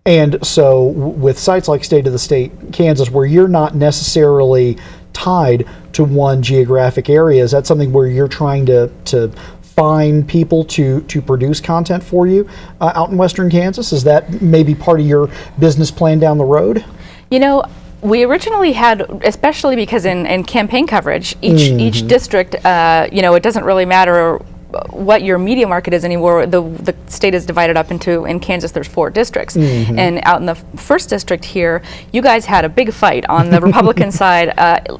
And so with sites like State of the State Kansas, where you're not necessarily tied to one geographic area, is that something where you're trying to find people to produce content for you out in Western Kansas? Is that maybe part of your business plan down the road? You know, we originally had, especially because in campaign coverage, each district, you know, it doesn't really matter what your media market is anymore. The state is divided up into, in Kansas there's 4 districts, and out in the first district here, you guys had a big fight on the Republican side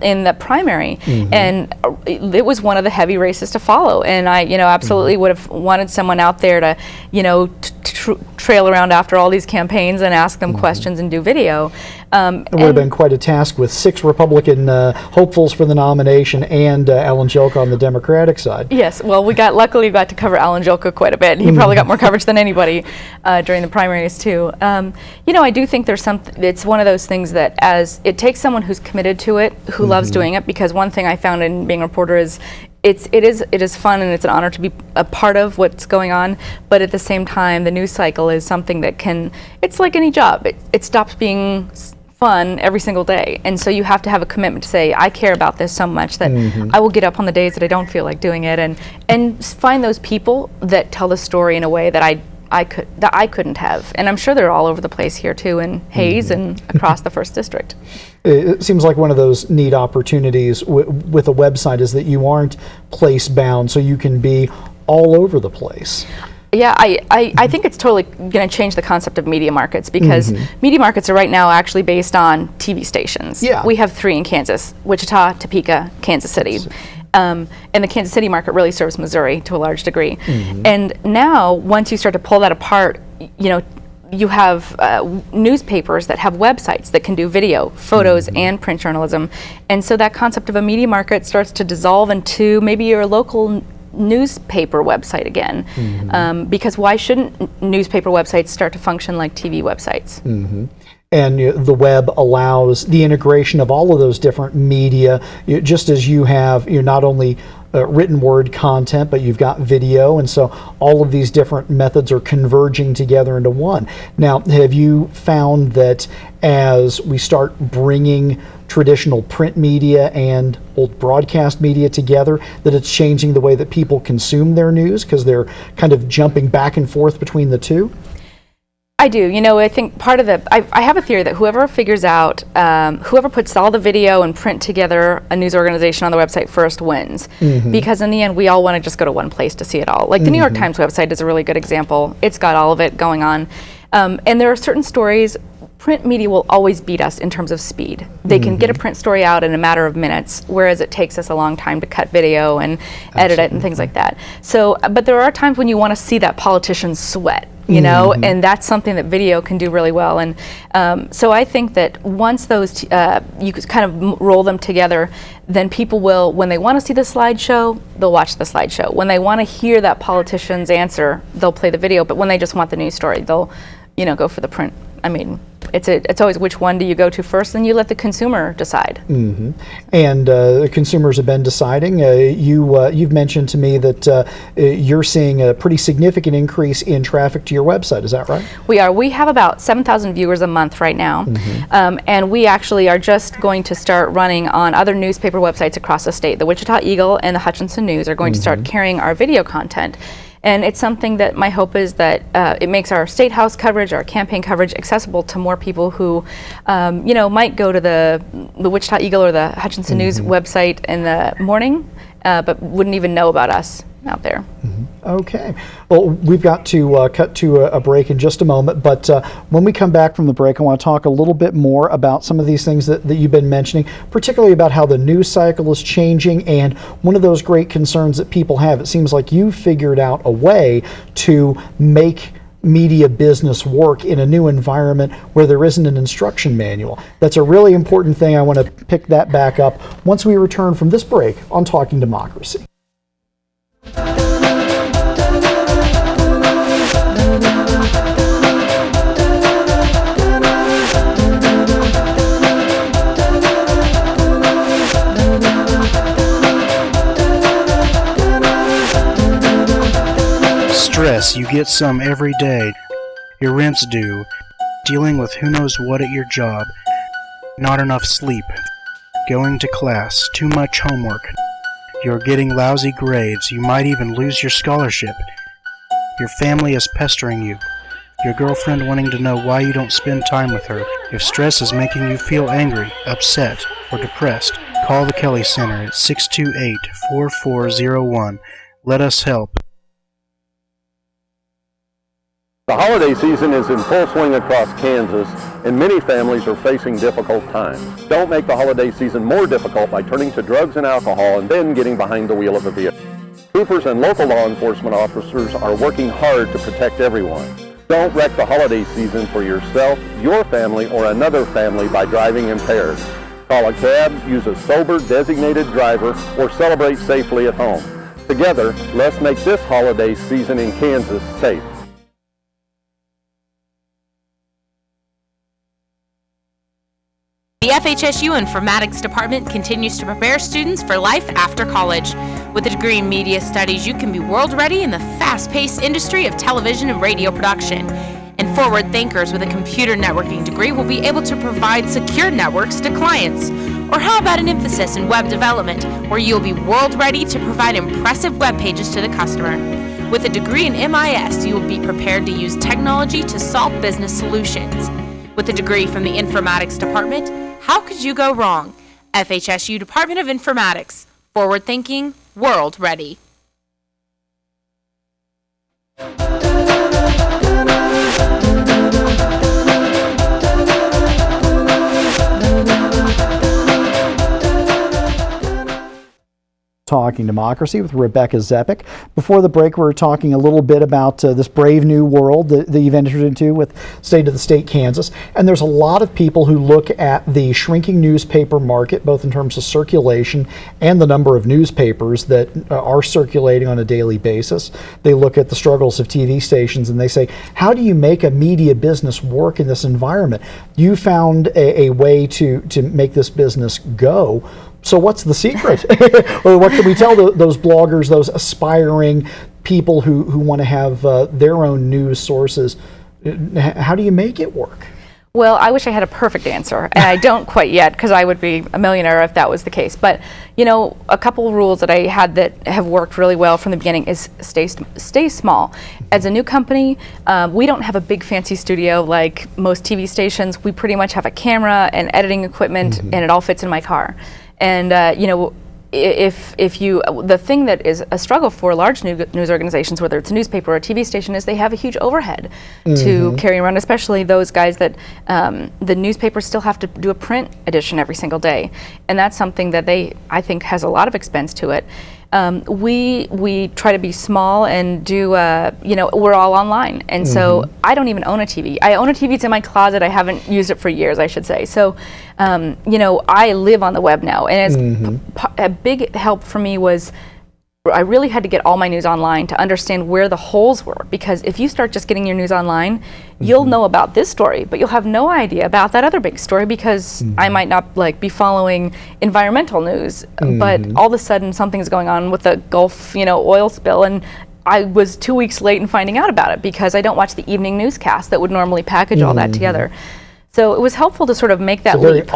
in the primary, and it was one of the heavy races to follow, and I, you know, absolutely would have wanted someone out there to, you know, trail around after all these campaigns and ask them questions and do video. It would have been quite a task with 6 Republican hopefuls for the nomination and Alan Jelka on the Democratic side. Yes, well, luckily we got to cover Alan Jelka quite a bit. He probably got more coverage than anybody during the primaries too. You know, I do think there's it's one of those things that it takes someone who's committed to it, who loves doing it, because one thing I found in being a reporter is it is fun and it's an honor to be a part of what's going on, but at the same time the news cycle is something that it's like any job. It stops being fun every single day, and so you have to have a commitment to say, I care about this so much that I will get up on the days that I don't feel like doing it, and find those people that tell the story in a way that I couldn't have. And I'm sure they're all over the place here too, in Hayes and across the first district. It seems like one of those neat opportunities with a website is that you aren't place bound, so you can be all over the place. Yeah, I think it's totally going to change the concept of media markets, because media markets are right now actually based on TV stations. Yeah. We have 3 in Kansas: Wichita, Topeka, Kansas City. And the Kansas City market really serves Missouri to a large degree. And now, once you start to pull that apart, you know, you have newspapers that have websites that can do video, photos, and print journalism. And so that concept of a media market starts to dissolve into maybe your local newspaper website again, because why shouldn't newspaper websites start to function like TV websites? And the web allows the integration of all of those different media, just as you have not only written word content, but you've got video, and so all of these different methods are converging together into one. Now, have you found that as we start bringing traditional print media and old broadcast media together, that it's changing the way that people consume their news, because they're kind of jumping back and forth between the two? I do. You know, I think part of I have a theory that whoever figures out, whoever puts all the video and print together a news organization on the website first wins. Because in the end, we all want to just go to one place to see it all. Like the New York Times website is a really good example. It's got all of it going on. And there are certain stories, print media will always beat us in terms of speed. They can get a print story out in a matter of minutes, whereas it takes us a long time to cut video and edit it and things like that. So, but there are times when you want to see that politician sweat, you know, and that's something that video can do really well. And so I think that once those, you kind of roll them together, then people will, when they want to see the slideshow, they'll watch the slideshow. When they want to hear that politician's answer, they'll play the video. But when they just want the news story, they'll, you know, go for the print. I mean, it's always which one do you go to first, and you let the consumer decide. And consumers have been deciding. You've mentioned to me that you're seeing a pretty significant increase in traffic to your website. Is that right? We are. We have about 7,000 viewers a month right now, and we actually are just going to start running on other newspaper websites across the state. The Wichita Eagle and the Hutchinson News are going to start carrying our video content. And it's something that my hope is that it makes our state house coverage, our campaign coverage accessible to more people who, you know, might go to the Wichita Eagle or the Hutchinson News website in the morning, but wouldn't even know about us out there. Okay. Well, we've got to cut to a break in just a moment, but when we come back from the break, I want to talk a little bit more about some of these things that you've been mentioning, particularly about how the news cycle is changing, and one of those great concerns that people have. It seems like you figured out a way to make media business work in a new environment where there isn't an instruction manual. That's a really important thing. I want to pick that back up once we return from this break on Talking Democracy. Stress, you get some every day. Your rent's due. dealing with who knows what at your job, not enough sleep, going to class, too much homework, you're getting lousy grades, you might even lose your scholarship, your family is pestering you, your girlfriend wanting to know why you don't spend time with her. If stress is making you feel angry, upset, or depressed, call the Kelly Center at 628-4401. Let us help. The holiday season is in full swing across Kansas, and many families are facing difficult times. Don't make the holiday season more difficult by turning to drugs and alcohol and then getting behind the wheel of a vehicle. Troopers and local law enforcement officers are working hard to protect everyone. Don't wreck the holiday season for yourself, your family, or another family by driving impaired. Call a cab, use a sober, designated driver, or celebrate safely at home. Together, let's make this holiday season in Kansas safe. The FHSU Informatics Department continues to prepare students for life after college. With a degree in media studies, you can be world ready in the fast-paced industry of television and radio production. And forward thinkers with a computer networking degree will be able to provide secure networks to clients. Or how about an emphasis in web development, where you'll be world ready to provide impressive web pages to the customer. With a degree in MIS, you will be prepared to use technology to solve business solutions. With a degree from the Informatics Department, how could you go wrong? FHSU Department of Informatics. Forward thinking, world ready. Talking Democracy with Rebecca Zepick. Before the break, we were talking a little bit about this brave new world that you've entered into with State of the State, Kansas. And there's a lot of people who look at the shrinking newspaper market, both in terms of circulation and the number of newspapers that are circulating on a daily basis. They look at the struggles of TV stations and they say, how do you make a media business work in this environment? You found a way to make this business go. So what's the secret? Or what can we tell those bloggers, those aspiring people who want to have their own news sources? How do you make it work? Well, I wish I had a perfect answer, and I don't quite yet, because I would be a millionaire if that was the case. But, you know, a couple of rules that I had that have worked really well from the beginning is stay small. As a new company, we don't have a big fancy studio like most TV stations. We pretty much have a camera and editing equipment, and it all fits in my car. And you know, the thing that is a struggle for large news organizations, whether it's a newspaper or a TV station, is they have a huge overhead to carry around, especially those guys that the newspapers still have to do a print edition every single day. And that's something that I think has a lot of expense to it. We try to be small and do, you know, we're all online. And so I don't even own a TV. I own a TV, it's in my closet. I haven't used it for years, I should say. So, you know, I live on the web now. And a big help for me was I really had to get all my news online to understand where the holes were, because if you start just getting your news online, you'll know about this story, but you'll have no idea about that other big story, because I might not be following environmental news, but all of a sudden something's going on with the Gulf, you know, oil spill, and I was 2 weeks late in finding out about it because I don't watch the evening newscast that would normally package all that together. So it was helpful to sort of make that leap.